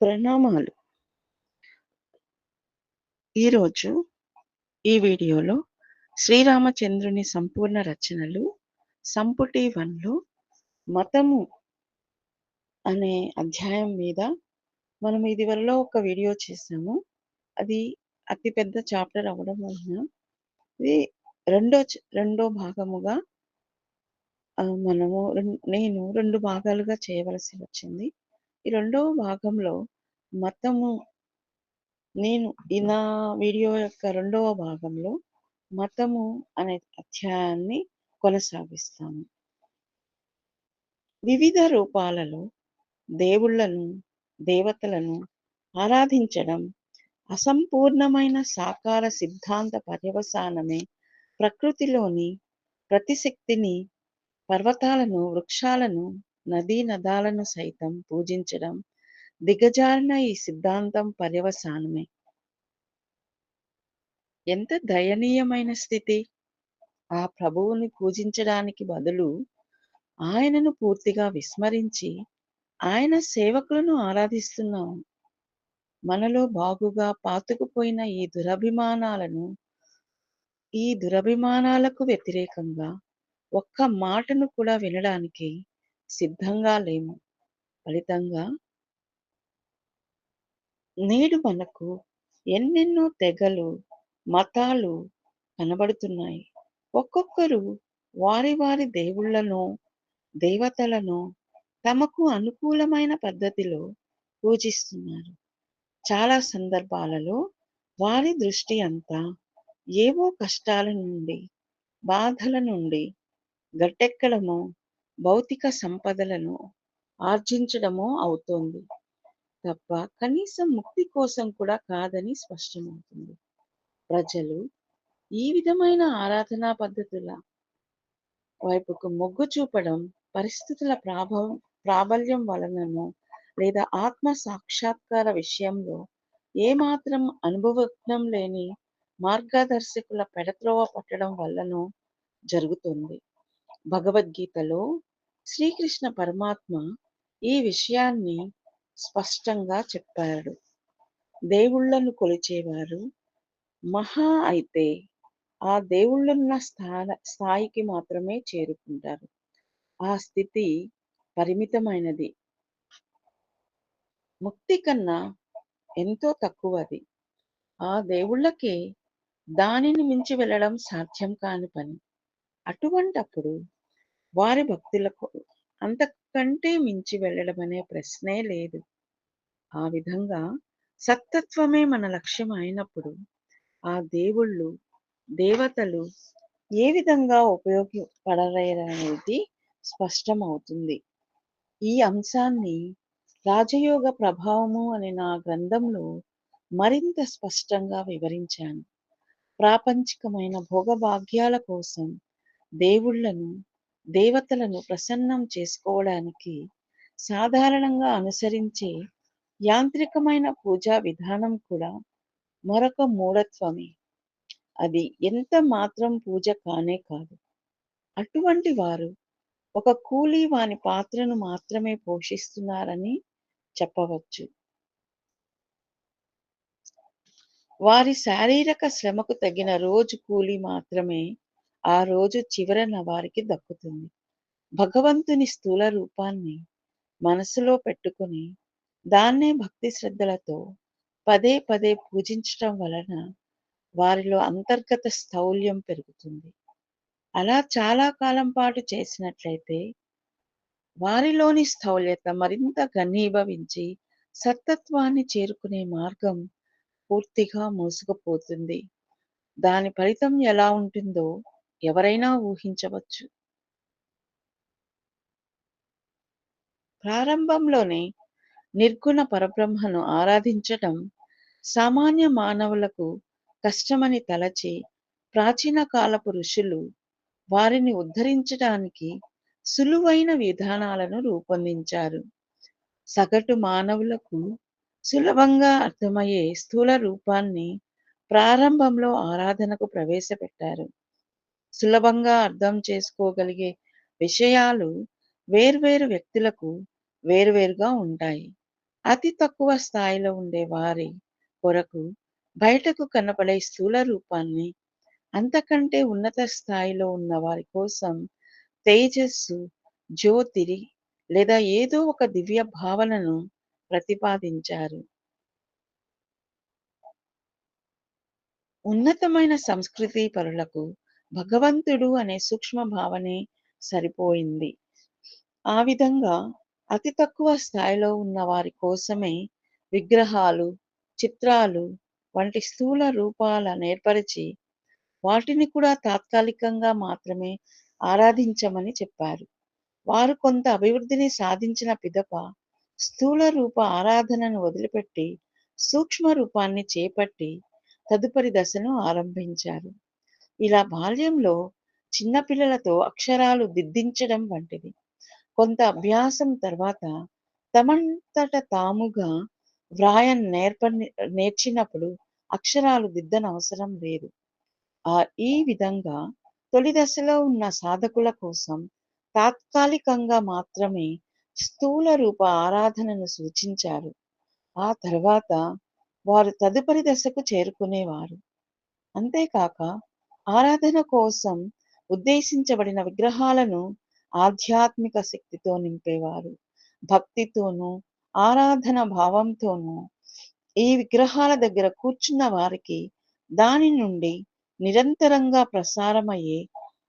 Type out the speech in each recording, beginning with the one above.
ప్రణామాలు. ఈరోజు ఈ వీడియోలో శ్రీరామచంద్రుని సంపూర్ణ రచనలు సంపుటి 1లో మతము అనే అధ్యాయం మీద మనం ఇదివరలో ఒక వీడియో చేసాము. అది అతి పెద్ద చాప్టర్ అవ్వడం వలన ఇది రెండో భాగముగా నేను 2 భాగాలుగా చేయవలసి వచ్చింది. ఈ రెండవ భాగంలో మతము నా వీడియో యొక్క రెండవ భాగంలో మతము అనే అధ్యాయాన్ని కొనసాగిస్తాను. వివిధ రూపాలలో దేవుళ్ళను, దేవతలను ఆరాధించడం అసంపూర్ణమైన సాకార సిద్ధాంత పర్యవసానమే. ప్రకృతిలోని ప్రతి శక్తిని, పర్వతాలను, వృక్షాలను, నదీ నదాలను సైతం పూజించడం దిగజారిన ఈ సిద్ధాంతం పర్యవసానమే. ఎంత దయనీయమైన స్థితి! ఆ ప్రభువుని పూజించడానికి బదులు ఆయనను పూర్తిగా విస్మరించి ఆయన సేవకులను ఆరాధిస్తున్నాం. మనలో బాగుగా పాతుకుపోయిన ఈ దురభిమానాలకు వ్యతిరేకంగా ఒక్క మాటను కూడా వినడానికి సిద్ధంగా లేము. ఫలితంగా నేడు మనకు ఎన్నెన్నో తెగలు, మతాలు కనబడుతున్నాయి. ఒక్కొక్కరు వారి వారి దేవుళ్ళనో, దేవతలను తమకు అనుకూలమైన పద్ధతిలో పూజిస్తున్నారు. చాలా సందర్భాలలో వారి దృష్టి అంతా ఏవో కష్టాల నుండి, బాధల నుండి గట్టెక్కడమో, భౌతిక సంపదలను ఆర్జించడమో అవుతోంది తప్ప కనీసం ముక్తి కోసం కూడా కాదని స్పష్టమవుతుంది. ప్రజలు ఈ విధమైన ఆరాధనా పద్ధతుల వైపుకు మొగ్గు చూపడం పరిస్థితుల ప్రాబల్యం వలననో లేదా ఆత్మ సాక్షాత్కార విషయంలో ఏమాత్రం అనుభవజ్ఞం లేని మార్గదర్శకుల పెడత్రోవ పట్టడం వల్లనో జరుగుతుంది. భగవద్గీతలో శ్రీకృష్ణ పరమాత్మ ఈ విషయాన్ని స్పష్టంగా చెప్పాడు. దేవుళ్ళను కొలిచేవారు మహా అయితే ఆ దేవుళ్ళున్న స్థాయికి మాత్రమే చేరుకుంటారు. ఆ స్థితి పరిమితమైనది. ముక్తి కన్నా ఎంతో తక్కువది. ఆ దేవుళ్ళకే దానిని మించి వెళ్ళడం సాధ్యం కాని పని. అటువంటప్పుడు వారి భక్తులకు అంతకంటే మించి వెళ్ళడం అనే ప్రశ్నే లేదు. ఆ విధంగా సత్తత్వమే మన లక్ష్యం అయినప్పుడు ఆ దేవుళ్ళు, దేవతలు ఏ విధంగా ఉపయోగపడలేరనేది స్పష్టమవుతుంది. ఈ అంశాన్ని రాజయోగ ప్రభావము అనే నా గ్రంథంలో మరింత స్పష్టంగా వివరించాను. ప్రాపంచికమైన భోగభాగ్యాల కోసం దేవుళ్ళను, దేవతలను ప్రసన్నం చేసుకోవడానికి సాధారణంగా అనుసరించే యాంత్రికమైన పూజా విధానం కూడా మరొక మూఢత్వమే. అది ఎంత మాత్రం పూజ కానే కాదు. అటువంటి వారు ఒక కూలీ వాని పాత్రను మాత్రమే పోషిస్తున్నారని చెప్పవచ్చు. వారి శారీరక శ్రమకు తగిన రోజు కూలీ మాత్రమే ఆ రోజు చివరన వారికి దక్కుతుంది. భగవంతుని స్థూల రూపాన్ని మనసులో పెట్టుకుని దాన్నే భక్తి శ్రద్ధలతో పదే పదే పూజించటం వలన వారిలో అంతర్గత స్థౌల్యం పెరుగుతుంది. అలా చాలా కాలం పాటు చేసినట్లయితే వారిలోని స్థౌల్యత మరింత ఘనీభవించి సత్తత్వాన్ని చేరుకునే మార్గం పూర్తిగా మూసుకుపోతుంది. దాని ఫలితం ఎలా ఉంటుందో ఎవరైనా ఊహించవచ్చు. ప్రారంభంలోనే నిర్గుణ పరబ్రహ్మను ఆరాధించటం సామాన్య మానవులకు కష్టమని తలచి ప్రాచీన కాలపు ఋషులు వారిని ఉద్ధరించడానికి సులువైన విధానాలను రూపొందించారు. సగటు మానవులకు సులభంగా అర్థమయ్యే స్థూల రూపాన్ని ప్రారంభంలో ఆరాధనకు ప్రవేశపెట్టారు. సులభంగా అర్థం చేసుకోగలిగే విషయాలు వేర్వేరు వ్యక్తులకు వేరువేరుగా ఉంటాయి. అతి తక్కువ స్థాయిలో ఉండే వారి కొరకు బయటకు కనపడే స్థూల రూపాన్ని, అంతకంటే ఉన్నత స్థాయిలో ఉన్న వారి కోసం తేజస్సు, జ్యోతిరి లేదా ఏదో ఒక దివ్య భావనను ప్రతిపాదించారు. ఉన్నతమైన సంస్కృతి పరులకు భగవంతుడు అనే సూక్ష్మ భావనే సరిపోయింది. ఆ విధంగా అతి తక్కువ స్థాయిలో ఉన్న వారి కోసమే విగ్రహాలు, చిత్రాలు వంటి స్థూల రూపాలనేర్పరిచి, వాటిని కూడా తాత్కాలికంగా మాత్రమే ఆరాధించమని చెప్పారు. వారు కొంత అభివృద్ధిని సాధించిన పిదప స్థూల రూప ఆరాధనను వదిలిపెట్టి సూక్ష్మ రూపాన్ని చేపట్టి తదుపరి దశను ఆరంభించారు. ఇలా బాల్యంలో చిన్న పిల్లలతో అక్షరాలు దిద్దించడం వంటిది. కొంత అభ్యాసం తర్వాత తమంతట తాముగా వ్రాయ నేర్చినప్పుడు అక్షరాలు దిద్దనవసరం లేదు. ఈ విధంగా తొలి దశలో ఉన్న సాధకుల కోసం తాత్కాలికంగా మాత్రమే స్థూల రూప ఆరాధనను సూచించారు. ఆ తర్వాత వారు తదుపరి దశకు చేరుకునేవారు. అంతేకాక ఆరాధన కోసం ఉద్దేశించబడిన విగ్రహాలను ఆధ్యాత్మిక శక్తితో నింపేవారు. భక్తితోనూ, ఆరాధన భావంతోనూ ఈ విగ్రహాల దగ్గర కూర్చున్న వారికి దాని నుండి నిరంతరంగా ప్రసారమయ్యే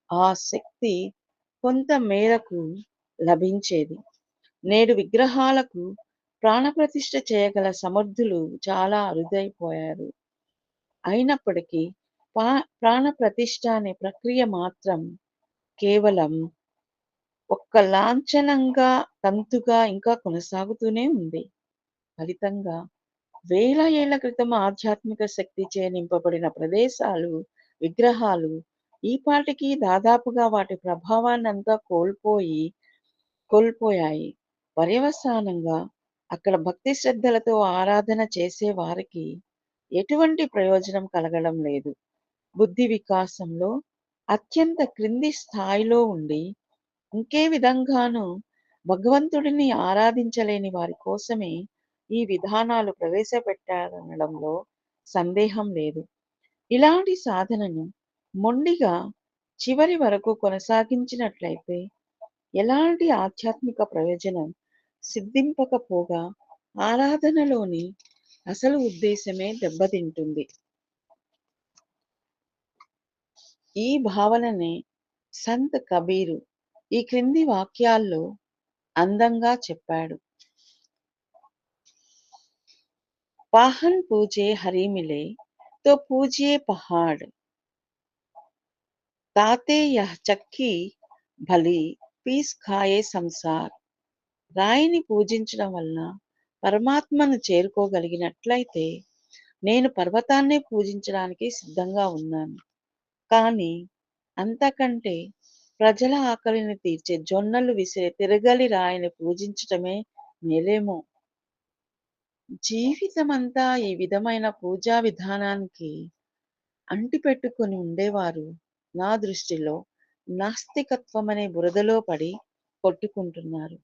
ఆ శక్తి కొంత మేరకు లభించేది. నేడు విగ్రహాలకు ప్రాణప్రతిష్ఠ చేయగల సమర్థులు చాలా అరుదైపోయారు. అయినప్పటికీ ప్రాణప్రతిష్ఠ అనే ప్రక్రియ మాత్రం కేవలం ఒక్క లాంఛనంగా, తంతుగా ఇంకా కొనసాగుతూనే ఉంది. ఫలితంగా వేల ఏళ్ల క్రితం ఆధ్యాత్మిక శక్తిచే నింపబడిన ప్రదేశాలు, విగ్రహాలు ఈపాటికి దాదాపుగా వాటి ప్రభావాన్నంతా కోల్పోయాయి. పర్యవసానంగా అక్కడ భక్తి శ్రద్ధలతో ఆరాధన చేసే వారికి ఎటువంటి ప్రయోజనం కలగడం లేదు. బుద్ధి వికాసంలో అత్యంత క్రింది స్థాయిలో ఉండి ఇంకే విధంగానూ భగవంతుడిని ఆరాధించలేని వారి కోసమే ఈ విధానాలు ప్రవేశపెట్టారనడంలో సందేహం లేదు. ఇలాంటి సాధనను మొండిగా చివరి వరకు కొనసాగించినట్లయితే ఎలాంటి ఆధ్యాత్మిక ప్రయోజనం సిద్ధింపకపోగా ఆరాధనలోని అసలు ఉద్దేశమే దెబ్బతింటుంది. ఈ భావననే సంత్ కబీరు ఈ క్రింది వాక్యాల్లో అందంగా చెప్పాడు. పాహన్ పూజే హరి మిలే తో పూజియే పహాడ్, తాతే యహ్ చక్కి భలి పీస్ ఖాయే సంసార్. రాయిని పూజించడం వలన పరమాత్మను చేరుకోగలిగినట్లయితే నేను పర్వతాన్నే పూజించడానికి సిద్ధంగా ఉన్నాను. కానీ అంతకంటే ప్రజల ఆకలిని తీర్చే జొన్నలు విసిరే తిరగలి రాయిని పూజించటమే మేలేమో. జీవితమంతా ఈ విధమైన పూజా విధానానికి అంటిపెట్టుకొని ఉండేవారు నా దృష్టిలో నాస్తికత్వమనే బురదలో పడి కొట్టుకుంటున్నారు.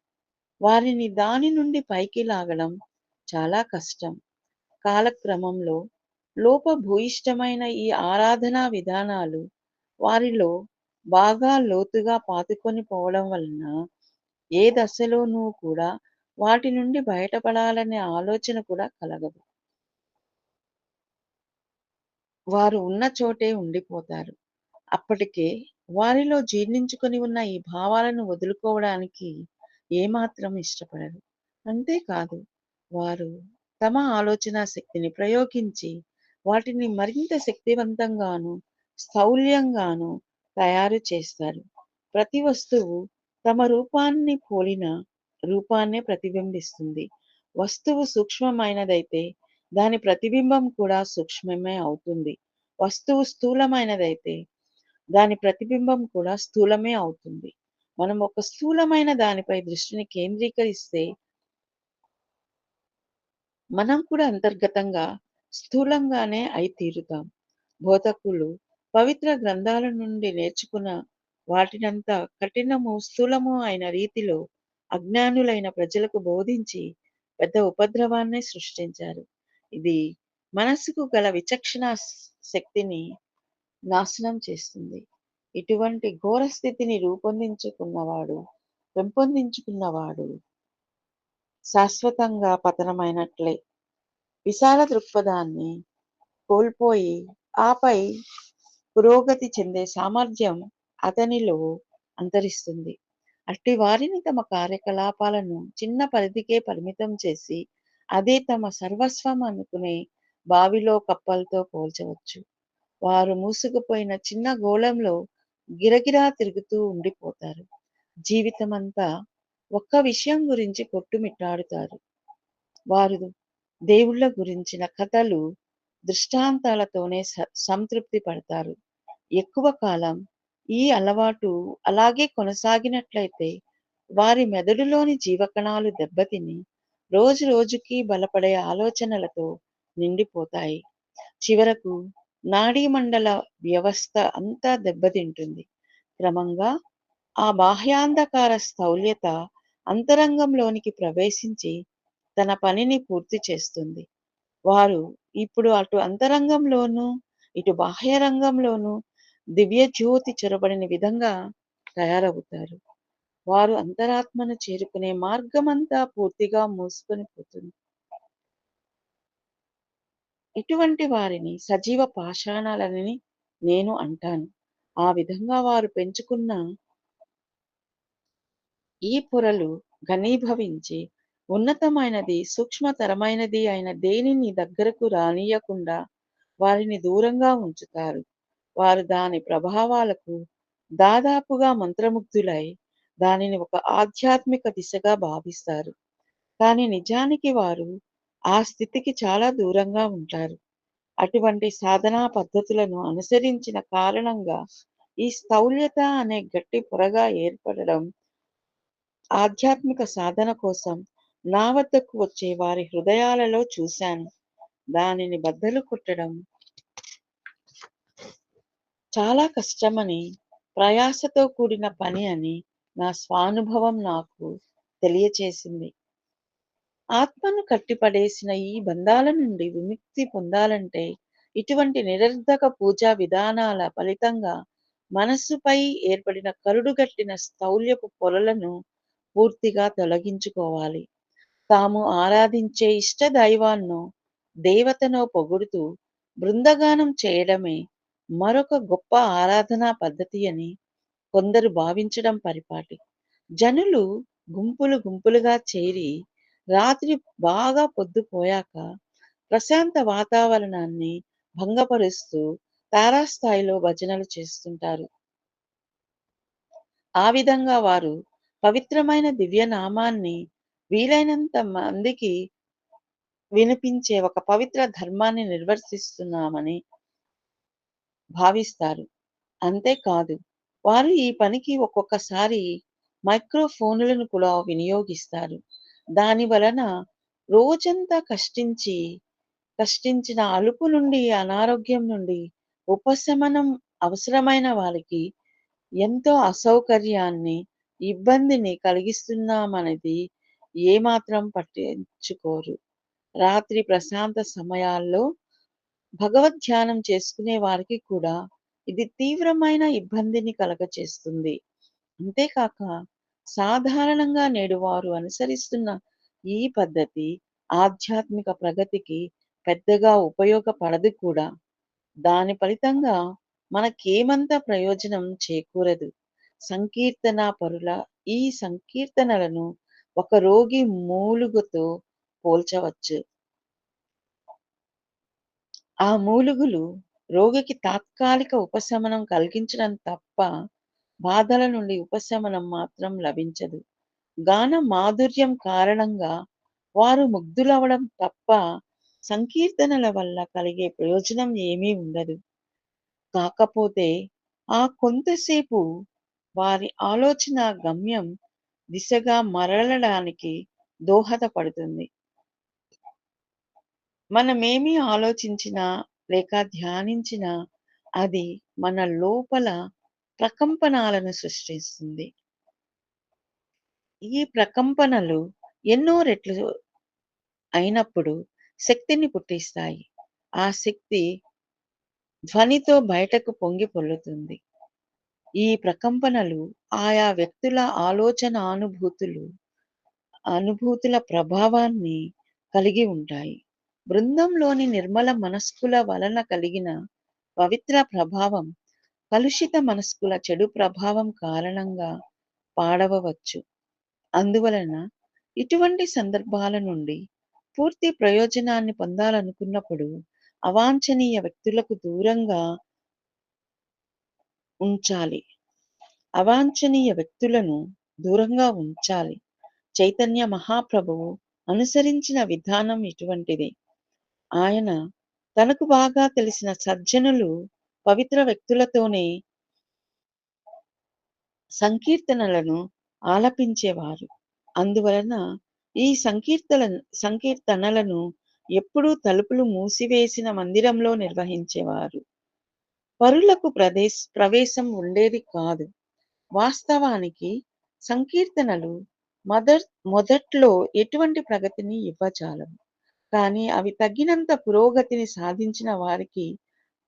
వారిని దాని నుండి పైకి లాగడం చాలా కష్టం. కాలక్రమంలో లోపభూయిష్టమైన ఈ ఆరాధనా విధానాలు వారిలో బాగా లోతుగా పాతుకొని పోవడం వలన ఏ దశలోనూ కూడా వాటి నుండి బయటపడాలనే ఆలోచన కూడా కలగదు. వారు ఉన్న చోటే ఉండిపోతారు. అప్పటికే వారిలో జీర్ణించుకొని ఉన్న ఈ భావాలను వదులుకోవడానికి ఏమాత్రం ఇష్టపడరు. అంతేకాదు, వారు తమ ఆలోచనా శక్తిని ప్రయోగించి వాటిని మరింత శక్తివంతంగాను, స్థౌల్యంగాను తయారు చేస్తారు. ప్రతి వస్తువు తమ రూపాన్ని పోలిన రూపాన్నే ప్రతిబింబిస్తుంది. వస్తువు సూక్ష్మమైనదైతే దాని ప్రతిబింబం కూడా సూక్ష్మమే అవుతుంది. వస్తువు స్థూలమైనదైతే దాని ప్రతిబింబం కూడా స్థూలమే అవుతుంది. మనం ఒక స్థూలమైన దానిపై దృష్టిని కేంద్రీకరిస్తే మనం కూడా అంతర్గతంగా స్థూలంగానే అయి తీరుతాం. బోధకులు పవిత్ర గ్రంథాల నుండి నేర్చుకున్న వాటినంతా కఠినము, స్థూలము అయిన రీతిలో అజ్ఞానులైన ప్రజలకు బోధించి పెద్ద ఉపద్రవాన్నే సృష్టించారు. ఇది మనస్సుకు గల విచక్షణ శక్తిని నాశనం చేస్తుంది. ఇటువంటి ఘోర స్థితిని పెంపొందించుకున్నవాడు శాశ్వతంగా పతనమైనట్లే. విశాల దృక్పథాన్ని కోల్పోయి ఆపై పురోగతి చెందే సామర్థ్యం అతనిలో అంతరిస్తుంది. అట్టి వారిని తమ కార్యకలాపాలను చిన్న పరిధికే పరిమితం చేసి అదే తమ సర్వస్వం అనుకునే బావిలో కప్పలతో పోల్చవచ్చు. వారు మూసుకుపోయిన చిన్న గోళంలో గిరగిరా తిరుగుతూ ఉండిపోతారు. జీవితమంతా ఒక్క విషయం గురించి కొట్టుమిట్టాడుతారు. వారు దేవుళ్ళ గురించిన కథలు, దృష్టాంతాలతోనే సంతృప్తి పడతారు. ఎక్కువ కాలం ఈ అలవాటు అలాగే కొనసాగినట్లయితే వారి మెదడులోని జీవకణాలు దెబ్బతిని రోజు రోజుకి బలపడే ఆలోచనలతో నిండిపోతాయి. చివరకు నాడీమండల వ్యవస్థ అంతా దెబ్బతింటుంది. క్రమంగా ఆ బాహ్యాంధకార స్థౌల్యత అంతరంగంలోనికి ప్రవేశించి తన పనిని పూర్తి చేస్తుంది. వారు ఇప్పుడు అటు అంతరంగంలోనూ, ఇటు బాహ్య రంగంలోనూ దివ్య జ్యోతి చొరబడిన విధంగా తయారవుతారు. వారు అంతరాత్మను చేరుకునే మార్గమంతా పూర్తిగా మూసుకొని పోతుంది. ఇటువంటి వారిని సజీవ పాషాణాలని నేను అంటాను. ఆ విధంగా వారు పెంచుకున్న ఈ పొరలు ఘనీభవించి ఉన్నతమైనది, సూక్ష్మతరమైనది అయిన దేనిని దగ్గరకు రానీయకుండా వారిని దూరంగా ఉంచుతారు. వారు దాని ప్రభావాలకు దాదాపుగా మంత్రముగ్ధులై దానిని ఒక ఆధ్యాత్మిక దిశగా భావిస్తారు. కానీ నిజానికి వారు ఆ స్థితికి చాలా దూరంగా ఉంటారు. అటువంటి సాధనా పద్ధతులను అనుసరించిన కారణంగా ఈ స్థౌల్యత అనే గట్టి పొరగా ఏర్పడడం ఆధ్యాత్మిక సాధన కోసం నా వద్దకు వచ్చే వారి హృదయాలలో చూశాను. దానిని బద్దలు కొట్టడం చాలా కష్టమని, ప్రయాసతో కూడిన పని అని నా స్వానుభవం నాకు తెలియచేసింది. ఆత్మను కట్టిపడేసిన ఈ బంధాల నుండి విముక్తి పొందాలంటే ఇటువంటి నిరర్ధక పూజా విధానాల ఫలితంగా మనస్సుపై ఏర్పడిన కరుడుగట్టిన స్థౌల్యపు పొరలను పూర్తిగా తొలగించుకోవాలి. తాము ఆరాధించే ఇష్ట దైవాన్నో దేవతనో పొగుడుతూ బృందగానం చేయడమే మరొక గొప్ప ఆరాధనా పద్ధతి అని కొందరు భావించడం పరిపాటి. జనులు గుంపులుగా చేరి రాత్రి బాగా పొద్దుపోయాక ప్రశాంత వాతావరణాన్ని భంగపరుస్తూ తారాస్థాయిలో భజనలు చేస్తుంటారు. ఆ విధంగా వారు పవిత్రమైన దివ్యనామాన్ని వీలైనంత మందికి వినిపించే ఒక పవిత్ర ధర్మాన్ని నిర్వర్తిస్తున్నామని భావిస్తారు. అంతేకాదు, వారు ఈ పనికి ఒక్కొక్కసారి మైక్రోఫోనులను కూడా వినియోగిస్తారు. దాని వలన రోజంతా కష్టించిన అలుపు నుండి, అనారోగ్యం నుండి ఉపశమనం అవసరమైన వారికి ఎంతో అసౌకర్యాన్ని, ఇబ్బందిని కలిగిస్తున్నామనేది ఏమాత్రం పట్టించుకోరు. రాత్రి ప్రశాంత సమయాల్లో భగవద్ధ్యానం చేసుకునే వారికి కూడా ఇది తీవ్రమైన ఇబ్బందిని కలగచేస్తుంది. అంతేకాక సాధారణంగా నేడు వారు అనుసరిస్తున్న ఈ పద్ధతి ఆధ్యాత్మిక ప్రగతికి పెద్దగా ఉపయోగపడదు కూడా. దాని ఫలితంగా మనకేమంత ప్రయోజనం చేకూరదు. సంకీర్తన పరుల ఈ సంకీర్తనలను ఒక రోగి మూలుగుతో పోల్చవచ్చు. ఆ మూలుగులు రోగికి తాత్కాలిక ఉపశమనం కలిగించడం తప్ప బాధల నుండి ఉపశమనం మాత్రం లభించదు. గాన మాధుర్యం కారణంగా వారు ముగ్ధులవడం తప్ప సంకీర్తనల వల్ల కలిగే ప్రయోజనం ఏమీ ఉండదు. కాకపోతే ఆ కొంతసేపు వారి ఆలోచన గమ్యం దిశగా మరలడానికి దోహదపడుతుంది. మనమేమి ఆలోచించినా లేక ధ్యానించినా అది మన లోపల ప్రకంపనాలను సృష్టిస్తుంది. ఈ ప్రకంపనలు ఎన్నో రెట్లు అయినప్పుడు శక్తిని పుట్టిస్తాయి. ఆ శక్తి ధ్వనితో బయటకు పొంగి పొర్లుతుంది. ఈ ప్రకంపనలు ఆయా వ్యక్తుల అనుభూతుల ప్రభావాన్ని కలిగి ఉంటాయి. బృందంలోని నిర్మల మనస్కుల వలన కలిగిన పవిత్ర ప్రభావం కలుషిత మనస్కుల చెడు ప్రభావం కారణంగా పాడవవచ్చు. అందువలన ఇటువంటి సందర్భాల నుండి పూర్తి ప్రయోజనాన్ని పొందాలనుకున్నప్పుడు అవాంఛనీయ వ్యక్తులకు దూరంగా ఉంచాలి. అవాంఛనీయ వ్యక్తులను దూరంగా ఉంచాలి. చైతన్య మహాప్రభువు అనుసరించిన విధానం ఇటువంటిది. ఆయన తనకు బాగా తెలిసిన సజ్జనులు, పవిత్ర వ్యక్తులతోనే సంకీర్తనలను ఆలపించేవారు. అందువలన ఈ సంకీర్తనలను ఎప్పుడూ తలుపులు మూసివేసిన మందిరంలో నిర్వహించేవారు. పరులకు ప్రవేశం ఉండేది కాదు. వాస్తవానికి సంకీర్తనలు మొదట్లో ఎటువంటి ప్రగతిని ఇవ్వజాలవు. కానీ అవి తగినంత పురోగతిని సాధించిన వారికి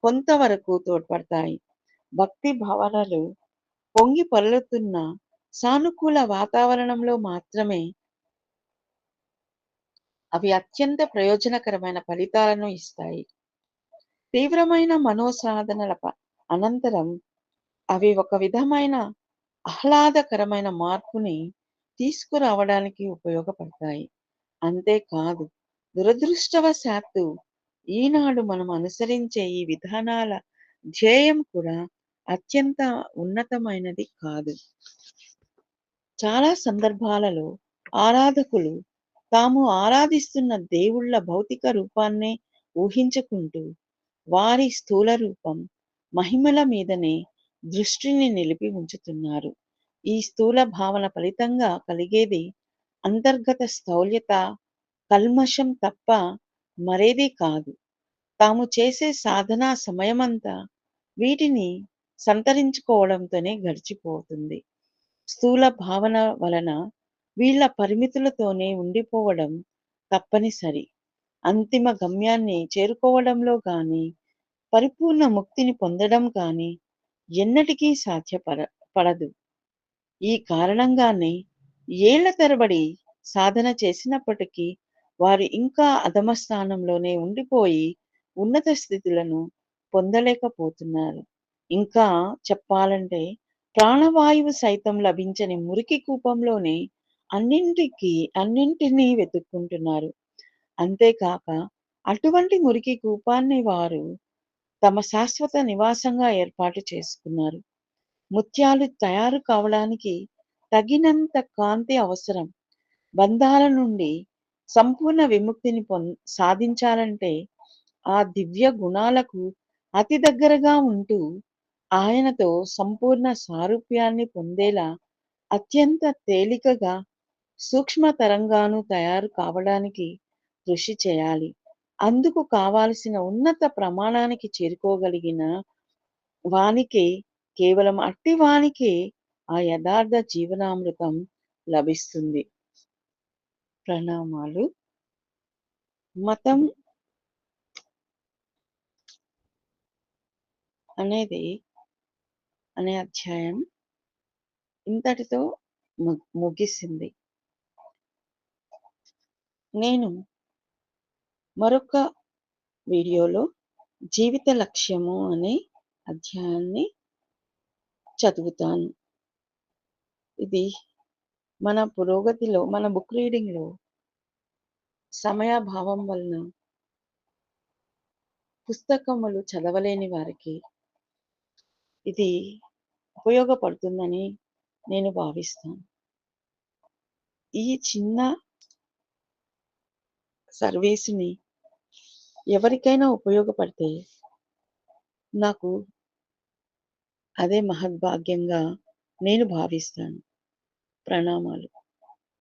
కొంతవరకు తోడ్పడతాయి. భక్తి భావనలు పొంగి పొర్లుతున్న సానుకూల వాతావరణంలో మాత్రమే అవి అత్యంత ప్రయోజనకరమైన ఫలితాలను ఇస్తాయి. తీవ్రమైన మనోసాధనల అనంతరం అవి ఒక విధమైన ఆహ్లాదకరమైన మార్పుని తీసుకురావడానికి ఉపయోగపడతాయి. అంతేకాదు, దురదృష్టవశాత్తు ఈనాడు మనం అనుసరించే ఈ విధానాల ధ్యేయం కూడా అత్యంత ఉన్నతమైనది కాదు. చాలా సందర్భాలలో ఆరాధకులు తాము ఆరాధిస్తున్న దేవుళ్ళ భౌతిక రూపాన్నే ఊహించుకుంటూ వారి స్థూల రూపం, మహిమల మీదనే దృష్టిని నిలిపి ఉంచుతున్నారు. ఈ స్థూల భావన ఫలితంగా కలిగేది అంతర్గత స్థౌల్యత, కల్మషం తప్ప మరేదీ కాదు. తాము చేసే సాధనా సమయమంతా వీటిని సంతరించుకోవడంతోనే గడిచిపోతుంది. స్థూల భావన వలన వీళ్ళ పరిమితులతోనే ఉండిపోవడం తప్పనిసరి. అంతిమ గమ్యాన్ని చేరుకోవడంలో గాని, పరిపూర్ణ ముక్తిని పొందడం కానీ ఎన్నటికీ పడదు. ఈ కారణంగానే ఏళ్ల తరబడి సాధన చేసినప్పటికీ వారు ఇంకా అధమ స్థానంలోనే ఉండిపోయి ఉన్నత స్థితులను పొందలేకపోతున్నారు. ఇంకా చెప్పాలంటే ప్రాణవాయువు సైతం లభించని మురికి కూపంలోనే అన్నింటినీ వెతుక్కుంటున్నారు. అంతేకాక అటువంటి మురికి కూపాన్ని వారు తమ శాశ్వత నివాసంగా ఏర్పాటు చేసుకున్నారు. ముత్యాలు తయారు కావడానికి తగినంత కాంతి అవసరం. బంధాల నుండి సంపూర్ణ విముక్తిని సాధించాలంటే ఆ దివ్య గుణాలకు అతి దగ్గరగా ఉంటూ ఆయనతో సంపూర్ణ సారూప్యాన్ని పొందేలా అత్యంత తేలికగా సూక్ష్మ తరంగాను తయారు కావడానికి కృషి చేయాలి. అందుకు కావాల్సిన ఉన్నత ప్రమాణానికి చేరుకోగలిగిన వానికే, కేవలం అట్టి వానికే ఆ యథార్థ జీవనామృతం లభిస్తుంది. ప్రణామాలు. మతం అనే అధ్యాయం ఇంతటితో ముగిసింది. నేను మరొక వీడియోలో జీవిత లక్ష్యము అనే అధ్యాయాన్ని చదువుతాను. ఇది మన పురోగతిలో, మన బుక్ రీడింగ్లో సమయాభావం వలన పుస్తకములు చదవలేని వారికి ఇది ఉపయోగపడుతుందని నేను భావిస్తాను. ఈ చిన్న సర్వీసుని ఎవరికైనా ఉపయోగపడితే నాకు అదే మహద్భాగ్యంగా నేను భావిస్తాను. ప్రణామాలు.